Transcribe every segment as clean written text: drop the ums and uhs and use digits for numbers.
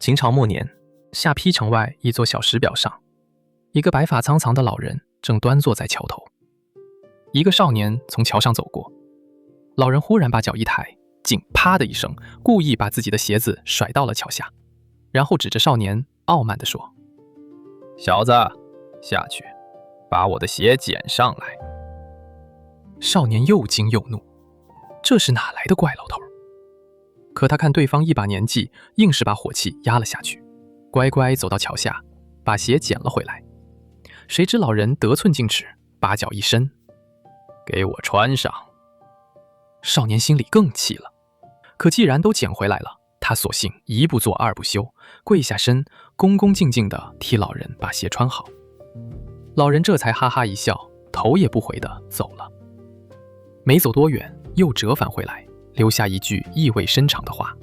秦朝末年，下邳城外一座小石表上，一个白发苍苍的老人正端坐在桥头。一个少年从桥上走过，老人忽然把脚一抬，竟啪的一声，故意把自己的鞋子甩到了桥下，然后指着少年傲慢地说：“小子，下去，把我的鞋捡上来。”少年又惊又怒，这是哪来的怪老头？可他看对方一把年纪，硬是把火气压了下去，乖乖走到桥下，把鞋捡了回来。谁知老人得寸进尺，把脚一伸：“给我穿上。”少年心里更气了，可既然都捡回来了，他索性一不做二不休，跪下身，恭恭敬敬地替老人把鞋穿好。老人这才哈哈一笑，头也不回地走了。没走多远，又折返回来，留下一句意味深长的话：“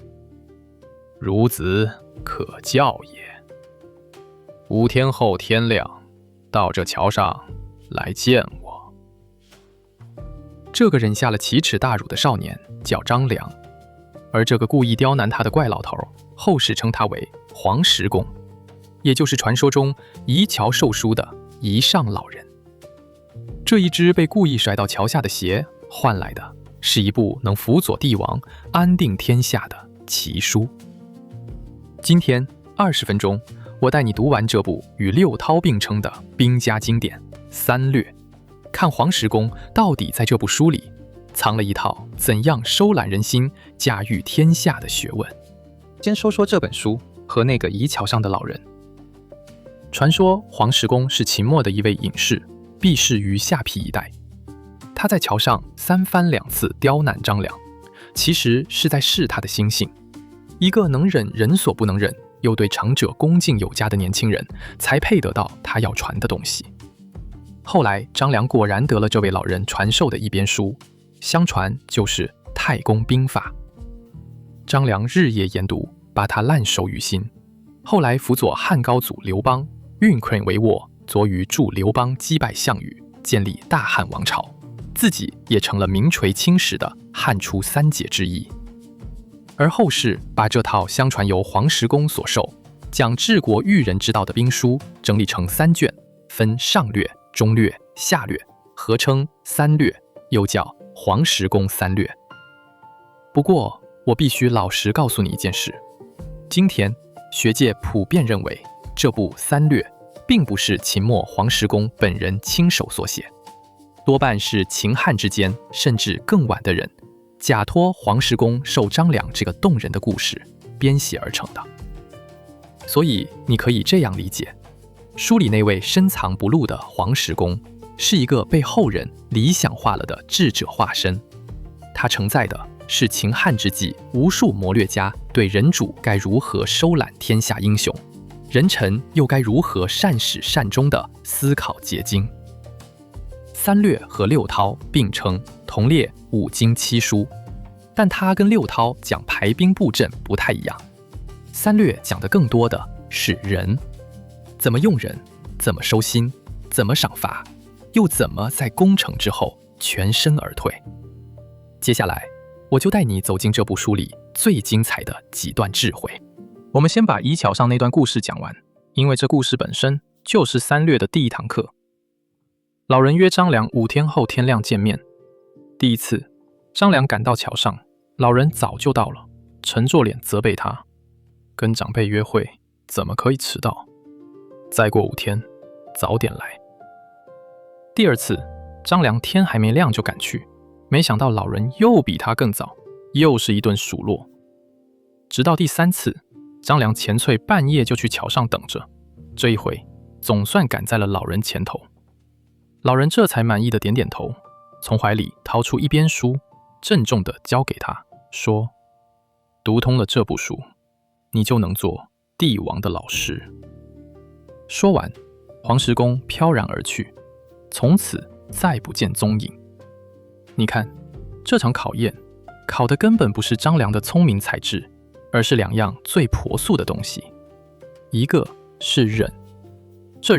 孺子可教也。5天后天亮，到这桥上来见我。”这个忍下了奇耻大辱的少年叫张良，而这个故意刁难他的怪老头，后世称他为黄石公，也就是传说中移桥受书的移上老人。这一只被故意甩到桥下的鞋，换来的是一部能辅佐帝王、安定天下的奇书。今天20分钟，我带你读完这部与六韬并称的兵家经典《三略》，看黄石公到底在这部书里藏了一套怎样收揽人心、驾驭天下的学问。先说说这本书和那个移桥上的老人。传说黄石公是秦末的一位隐士，避世于下邳一带。他在桥上3番2次刁难张良，其实是在试他的心性。一个能忍人所不能忍，又对长者恭敬有加的年轻人，才配得到他要传的东西。后来张良果然得了这位老人传授的一编书，相传就是《太公兵法》。张良日夜研读，把他烂熟于心。后来辅佐汉高祖刘邦，运困帷幄，卒于助刘邦击败项羽，建立大汉王朝，自己也成了名垂青史的汉初3杰之一。而后世把这套相传由黄石公所授，讲治国育人之道的兵书整理成3卷，分上略、中略、下略，合称三略，又叫黄石公三略。不过我必须老实告诉你一件事，今天学界普遍认为这部三略并不是秦末黄石公本人亲手所写，多半是秦汉之间甚至更晚的人假托黄石公受张良这个动人的故事编写而成的。所以你可以这样理解，书里那位深藏不露的黄石公是一个被后人理想化了的智者化身，他承载的是秦汉之际无数谋略家对人主该如何收揽天下英雄，人臣又该如何善始善终的思考结晶。三略和六韬并称，同列5经7书，但它跟六韬讲排兵布阵不太一样。三略讲的更多的是人，怎么用人，怎么收心，怎么赏罚，又怎么在攻城之后全身而退。接下来我就带你走进这部书里最精彩的几段智慧。我们先把移桥上那段故事讲完，因为这故事本身就是三略的第一堂课。老人约张良5天后天亮见面。第一次，张良赶到桥上，老人早就到了，沉着脸责备他：“跟长辈约会，怎么可以迟到？再过5天，早点来。”第二次，张良天还没亮就赶去，没想到老人又比他更早，又是一顿数落。直到第3次，张良前淬半夜就去桥上等着，这一回总算赶在了老人前头。老人这才满意的点点头，从怀里掏出一编书，郑重地交给他，说：“读通了这部书，你就能做帝王的老师。”说完，黄石公飘然而去，从此再不见踪影。你看，这场考验考的根本不是张良的聪明才智，而是2样最朴素的东西。一个是忍，这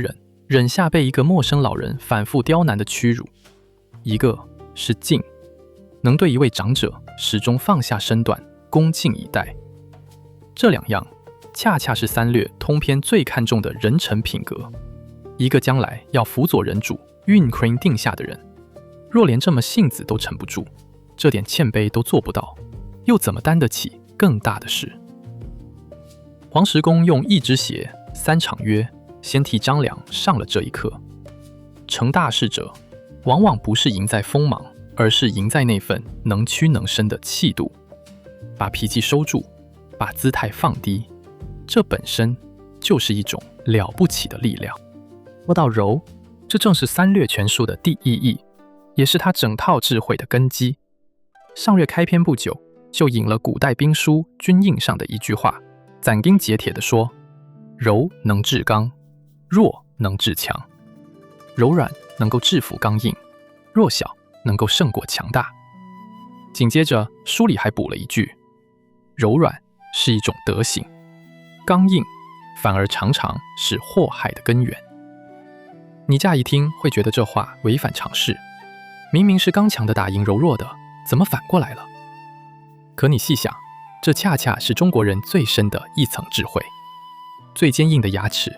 忍下被一个陌生老人反复刁难的屈辱；一个是敬，能对一位长者始终放下身段，恭敬以待。这2样恰恰是三略通篇最看重的人臣品格。一个将来要辅佐人主、运 Queen 定下的人，若连这么性子都沉不住，这点谦卑都做不到，又怎么担得起更大的事？黄石公用一支鞋3场约，先替张良上了这一课。成大事者，往往不是赢在锋芒，而是赢在那份能屈能伸的气度。把脾气收住，把姿态放低，这本身就是一种了不起的力量。说到柔，这正是三略全书的第一义，也是他整套智慧的根基。上略开篇不久，就引了古代兵书军印上的一句话，斩钉截铁地说：柔能制刚，弱能制强。柔软能够制服刚硬，弱小能够胜过强大。紧接着书里还补了一句：柔软是一种德行，刚硬反而常常是祸害的根源。你乍一听会觉得这话违反常识，明明是刚强的打赢柔弱的，怎么反过来了？可你细想，这恰恰是中国人最深的一层智慧。最坚硬的牙齿，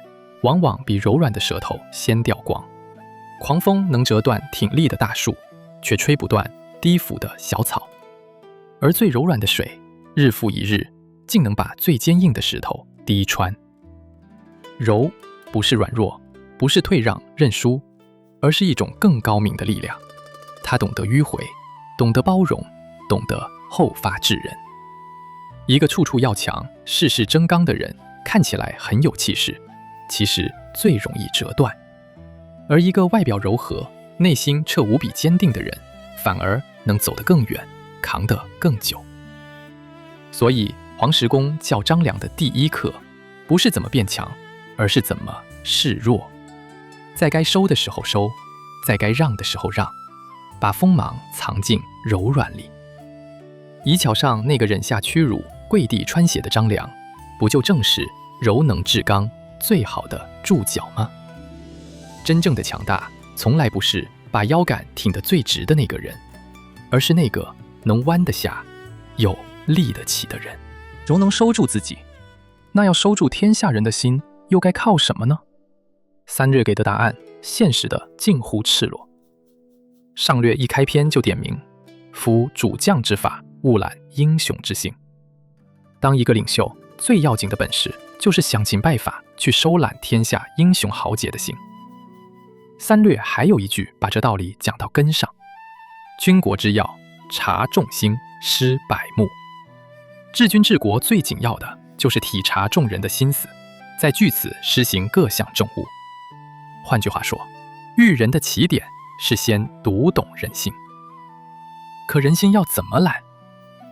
往往比柔软的舌头先掉光。狂风能折断挺立的大树，却吹不断低伏的小草。而最柔软的水，日复一日，竟能把最坚硬的石头滴穿。柔不是软弱，不是退让认输，而是一种更高明的力量。它懂得迂回，懂得包容，懂得后发制人。一个处处要强、事事争刚的人，看起来很有气势，其实最容易折断。而一个外表柔和、内心却无比坚定的人，反而能走得更远，扛得更久。所以黄石公教张良的第一课，不是怎么变强，而是怎么示弱。在该收的时候收，在该让的时候让，把锋芒藏进柔软里。仪桥上那个忍下屈辱、跪地穿鞋的张良，不就正是柔能制刚最好的注脚吗？真正的强大，从来不是把腰杆挺得最直的那个人，而是那个能弯得下又立得起的人。柔能收住自己，那要收住天下人的心，又该靠什么呢？三略给的答案，现实的近乎赤裸。上略一开篇就点明：夫主将之法，勿揽英雄之心。当一个领袖，最要紧的本事，就是想尽办法去收揽天下英雄豪杰的心。三略还有一句把这道理讲到根上：军国之要，察众心，施百目。治军治国最紧要的就是体察众人的心思，再据此施行各项政务。换句话说，育人的起点是先读懂人心。可人心要怎么揽？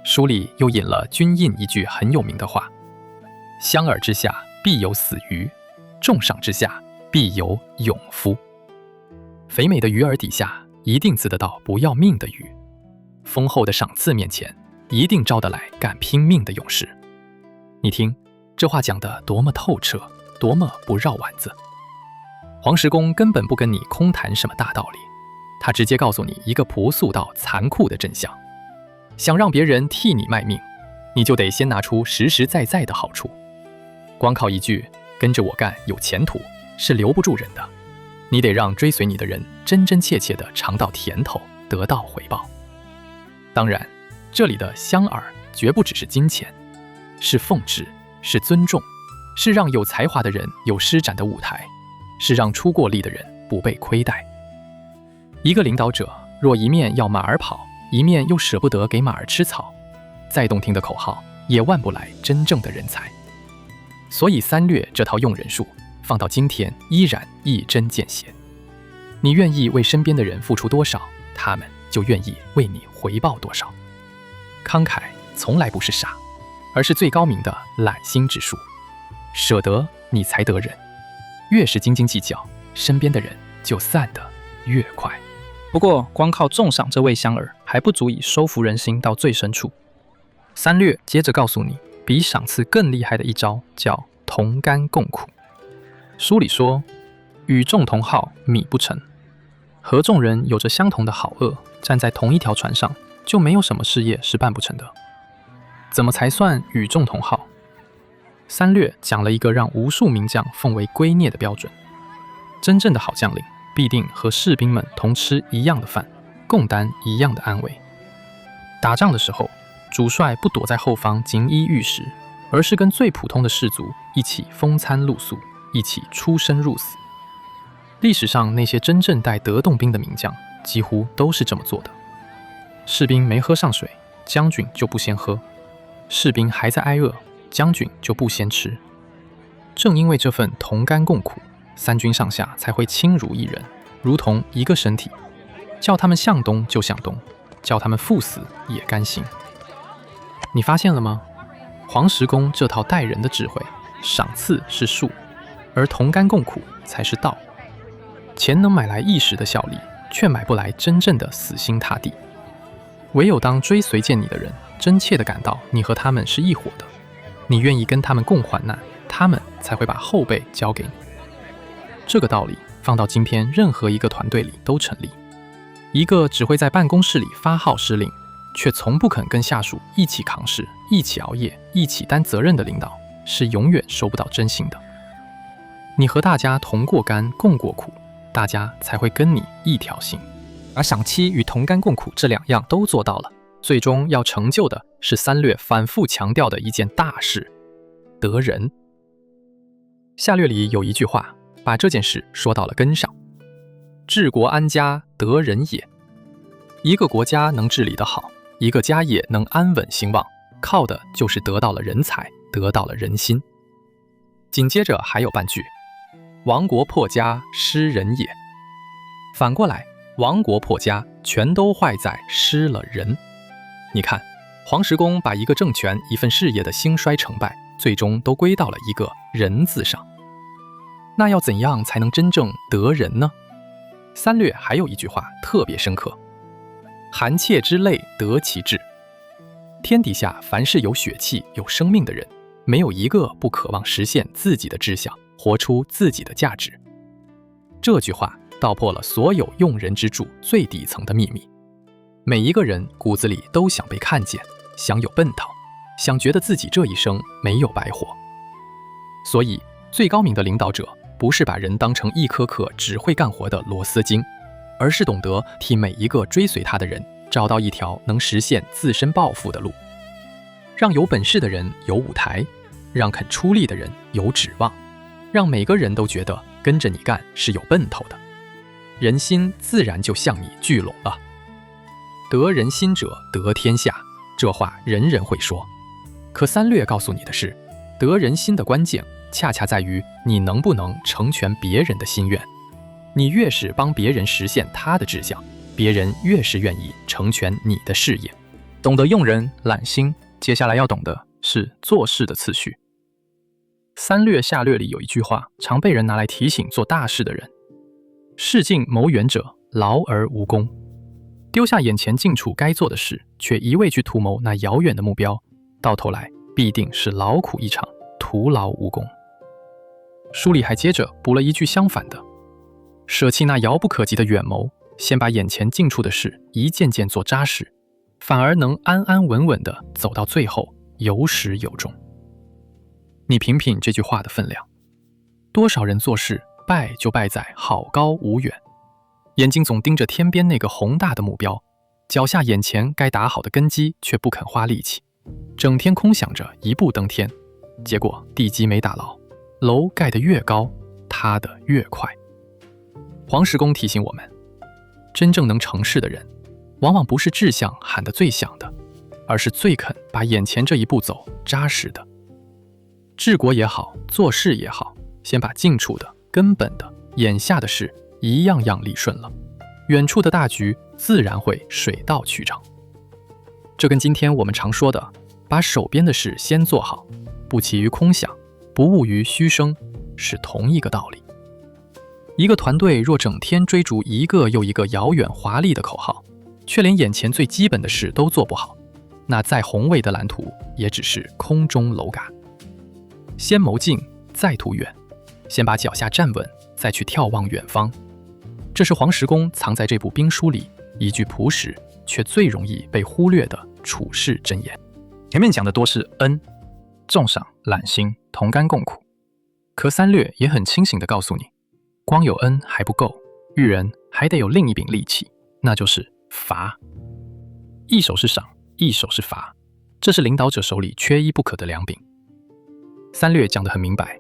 书里又引了军印一句很有名的话：相耳之下必有死鱼，重赏之下必有勇夫。肥美的鱼饵底下一定滋得到不要命的鱼，丰厚的赏赐面前一定招得来敢拼命的勇士。你听这话讲得多么透彻，多么不绕弯子。黄石公根本不跟你空谈什么大道理，他直接告诉你一个朴素到残酷的真相：想让别人替你卖命，你就得先拿出实实在在的好处。光靠一句跟着我干有前途是留不住人的，你得让追随你的人真真切切地尝到甜头，得到回报。当然，这里的相饵绝不只是金钱，是奉旨，是尊重，是让有才华的人有施展的舞台，是让出过力的人不被亏待。一个领导者若一面要马儿跑，一面又舍不得给马儿吃草，再动听的口号也换不来真正的人才。所以三略这套用人术放到今天依然一针见血。你愿意为身边的人付出多少，他们就愿意为你回报多少。慷慨从来不是傻，而是最高明的揽心之术。舍得你才得人，越是斤斤计较，身边的人就散得越快。不过光靠重赏这味香饵还不足以收服人心到最深处。三略接着告诉你，比赏赐更厉害的一招叫同甘共苦。书里说，与众同好，米不成。和众人有着相同的好恶，站在同一条船上，就没有什么事业是办不成的。怎么才算与众同好？三略讲了一个让无数名将奉为圭臬的标准：真正的好将领必定和士兵们同吃一样的饭，共担一样的安危。打仗的时候，主帅不躲在后方锦衣玉食，而是跟最普通的士卒一起风餐露宿，一起出生入死。历史上那些真正带得动兵的名将，几乎都是这么做的。士兵没喝上水，将军就不先喝；士兵还在挨饿，将军就不先吃。正因为这份同甘共苦，三军上下才会亲如一人，如同一个身体。叫他们向东就向东，叫他们赴死也甘心。你发现了吗？黄石公这套待人的智慧，赏赐是术，而同甘共苦才是道。钱能买来一时的效力，却买不来真正的死心塌地。唯有当追随见你的人真切地感到你和他们是一伙的，你愿意跟他们共患难，他们才会把后背交给你。这个道理放到今天任何一个团队里都成立。一个只会在办公室里发号施令，却从不肯跟下属一起扛事、一起熬夜、一起担责任的领导，是永远收不到真心的。你和大家同过甘共过苦，大家才会跟你一条心。而赏妻与同甘共苦这两样都做到了，最终要成就的是三略反复强调的一件大事：得人。下略里有一句话，把这件事说到了根上：治国安家，得人也。一个国家能治理得好，一个家业能安稳兴旺，靠的就是得到了人才，得到了人心。紧接着还有半句：亡国破家，失人也。反过来，亡国破家全都坏在失了人。你看，黄石公把一个政权、一份事业的兴衰成败，最终都归到了一个人字上。那要怎样才能真正得人呢？三略还有一句话特别深刻：寒切之类得其志。天底下凡是有血气、有生命的人，没有一个不渴望实现自己的志向，活出自己的价值。这句话道破了所有用人之柱最底层的秘密。每一个人骨子里都想被看见，想有奔头，想觉得自己这一生没有白活。所以，最高明的领导者不是把人当成一颗颗只会干活的螺丝钉，而是懂得替每一个追随他的人找到一条能实现自身抱负的路，让有本事的人有舞台，让肯出力的人有指望，让每个人都觉得跟着你干是有奔头的，人心自然就向你聚拢了。得人心者得天下，这话人人会说。可三略告诉你的是，得人心的关键恰恰在于你能不能成全别人的心愿。你越是帮别人实现他的志向，别人越是愿意成全你的事业。懂得用人揽心，接下来要懂的是做事的次序。三略下略里有一句话，常被人拿来提醒做大事的人：事近谋远者，劳而无功。丢下眼前近处该做的事，却一味去图谋那遥远的目标，到头来必定是劳苦一场，徒劳无功。书里还接着补了一句相反的：舍弃那遥不可及的远谋，先把眼前近处的事一件件做扎实，反而能安安稳稳地走到最后，有始有终。你品品这句话的分量，多少人做事败就败在好高骛远，眼睛总盯着天边那个宏大的目标，脚下眼前该打好的根基却不肯花力气，整天空想着一步登天，结果地基没打牢，楼盖得越高，塌得越快。黄石公提醒我们，真正能成事的人，往往不是志向喊得最响的，而是最肯把眼前这一步走扎实的。治国也好，做事也好，先把近处的、根本的、眼下的事一样样理顺了，远处的大局自然会水到渠成。这跟今天我们常说的把手边的事先做好，不急于空想，不骛于虚声，是同一个道理。一个团队若整天追逐一个又一个遥远华丽的口号，却连眼前最基本的事都做不好，那再宏伟的蓝图也只是空中楼阁。先谋近，再图远，先把脚下站稳，再去眺望远方。这是黄石公藏在这部兵书里一句朴实却最容易被忽略的处世箴言。前面讲的多是恩，重赏揽心，同甘共苦。可三略也很清醒地告诉你，光有恩还不够，育人还得有另一柄利器，那就是罚。一手是赏，一手是罚，这是领导者手里缺一不可的两柄。三略讲得很明白，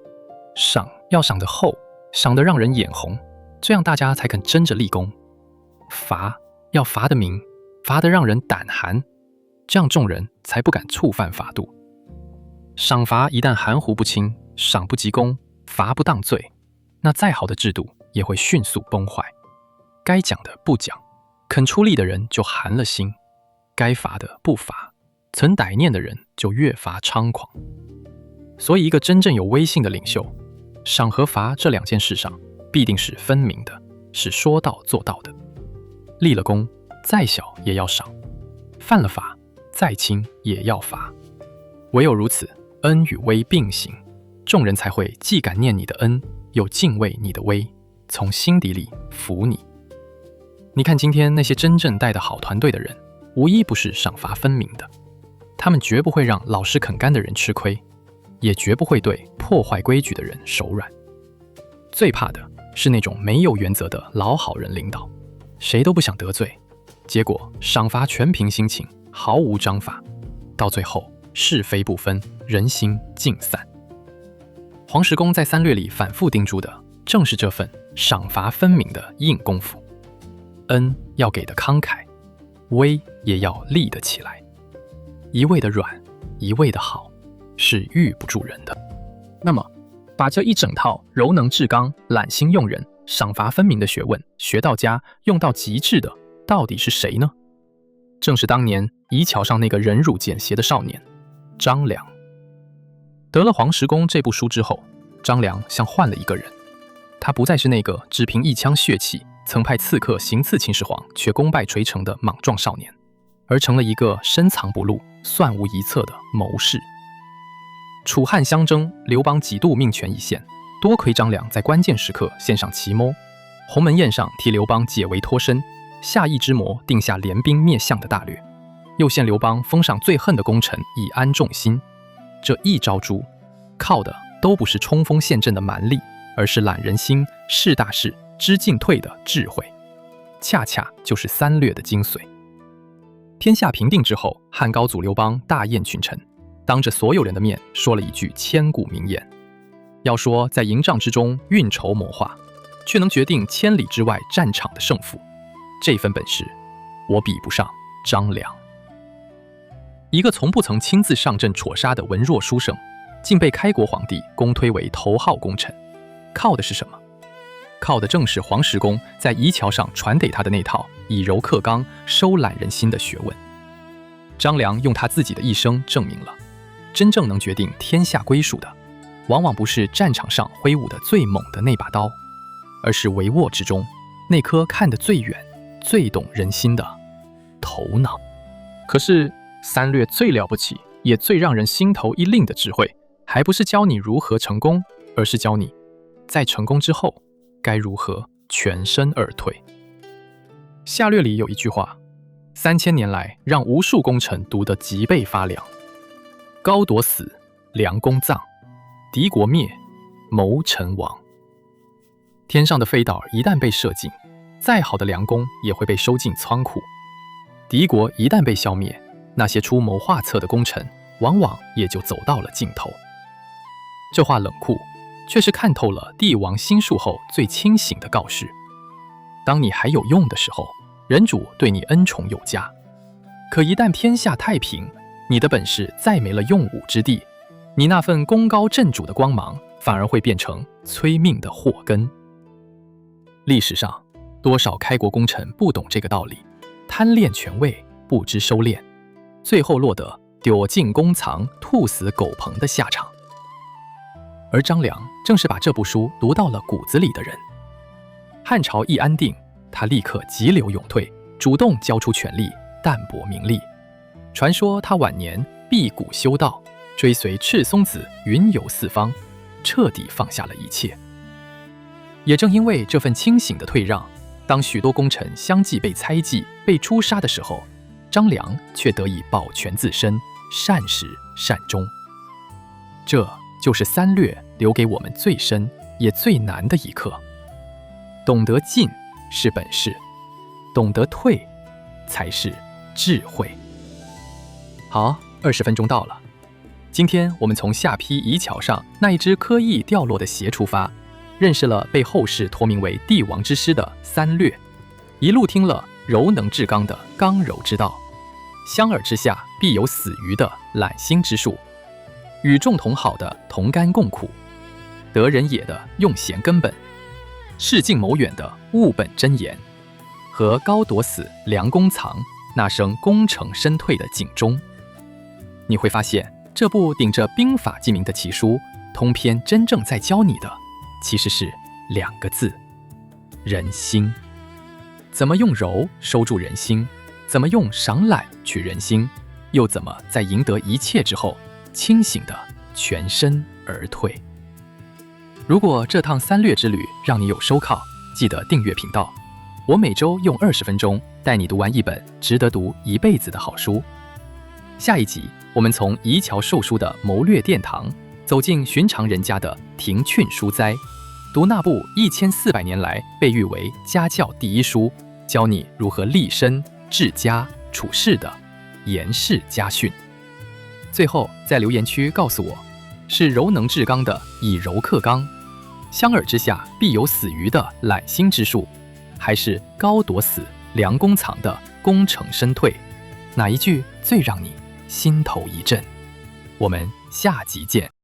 赏要赏得厚，赏得让人眼红，这样大家才肯争着立功；罚要罚得明，罚得让人胆寒，这样众人才不敢触犯法度。赏罚一旦含糊不清，赏不及功，罚不当罪，那再好的制度也会迅速崩坏。该讲的不讲，肯出力的人就寒了心；该罚的不罚，曾歹念的人就越发猖狂。所以一个真正有威信的领袖，赏和罚这两件事上必定是分明的，是说到做到的。立了功，再小也要赏；犯了法，再轻也要罚。唯有如此，恩与威并行，众人才会既感念你的恩，又敬畏你的威，从心底里服你。你看今天那些真正带得好团队的人，无一不是赏罚分明的。他们绝不会让老实肯干的人吃亏，也绝不会对破坏规矩的人手软。最怕的是那种没有原则的老好人领导，谁都不想得罪，结果赏罚全凭心情，毫无章法，到最后是非不分，人心尽散。黄石公在三略里反复叮嘱的，正是这份赏罚分明的硬功夫。恩要给的慷慨，威也要立得起来。一味的软，一味的好，是御不住人的。那么，把这一整套柔能治刚、揽心用人、赏罚分明的学问学到家、用到极致的，到底是谁呢？正是当年夷桥上那个忍辱俭邪的少年张良。得了《黄石公》这部书之后，张良像换了一个人。他不再是那个只凭一腔血气曾派刺客行刺秦始皇却功败垂成的莽撞少年，而成了一个深藏不露、算无一策的谋士。楚汉相争，刘邦几度命悬一线，多亏张良在关键时刻献上奇谋，鸿门宴上替刘邦解围脱身，下义之谋定下联兵灭项的大略，又献刘邦封上最恨的功臣以安众心。这一招诛，靠的都不是冲锋陷阵的蛮力，而是揽人心、事大事、知进退的智慧，恰恰就是三略的精髓。天下平定之后，汉高祖刘邦大宴群臣，当着所有人的面说了一句千古名言：要说在营帐之中运筹谋划，却能决定千里之外战场的胜负，这份本事，我比不上张良。一个从不曾亲自上阵戳杀的文弱书生，竟被开国皇帝公推为头号功臣，靠的是什么？靠的正是黄石公在夷桥上传给他的那套以柔克刚、收揽人心的学问。张良用他自己的一生证明了，真正能决定天下归属的，往往不是战场上挥舞的最猛的那把刀，而是帷幄之中那颗看得最远、最懂人心的头脑。可是三略最了不起，也最让人心头一凛的智慧，还不是教你如何成功，而是教你在成功之后该如何全身而退。下略里有一句话，3000年来让无数功臣读得脊背发凉：高铎死，良公葬；敌国灭，谋臣亡。天上的飞刀一旦被射尽，再好的良工也会被收进仓库；敌国一旦被消灭，那些出谋划策的功臣往往也就走到了尽头。这话冷酷，却是看透了帝王心术后最清醒的告示。当你还有用的时候，人主对你恩宠有加；可一旦天下太平，你的本事再没了用武之地，你那份功高震主的光芒反而会变成催命的祸根。历史上多少开国功臣不懂这个道理，贪恋权位，不知收敛，最后落得丢尽公藏、兔死狗棚的下场。而张良正是把这部书读到了骨子里的人。汉朝一安定，他立刻急流勇退，主动交出权力，淡泊名利。传说他晚年辟谷修道，追随赤松子云游四方，彻底放下了一切。也正因为这份清醒的退让，当许多功臣相继被猜忌、被诛杀的时候，张良却得以保全自身，善始善终。这就是三略留给我们最深也最难的一课。懂得进是本事，懂得退才是智慧。好，20分钟到了。今天我们从下邳夷桥上那一只刻意掉落的鞋出发，认识了被后世托名为帝王之师的三略，一路听了柔能制刚的刚柔之道，相耳之下必有死鱼的揽心之术，与众同好的同甘共苦，得人也的用贤根本，视近谋远的务本真言，和高铎死良弓藏那声功成身退的警钟。你会发现，这部顶着兵法记名的奇书，通篇真正在教你的其实是2个字：人心。怎么用柔收住人心，怎么用赏懒取人心，又怎么在赢得一切之后，清醒的全身而退。如果这趟三略之旅让你有收获，记得订阅频道。我每周用20分钟带你读完一本值得读一辈子的好书。下一集，我们从夷桥授书的谋略殿堂，走进寻常人家的庭磧书斋，读那部1400年来被誉为家教第一书，教你如何立身、治家、处世的严氏家训。最后，在留言区告诉我，是柔能制刚的以柔克刚，相耳之下必有死鱼的揽心之术，还是高铎死良弓藏的功成身退？哪一句最让你心头一震？我们下集见。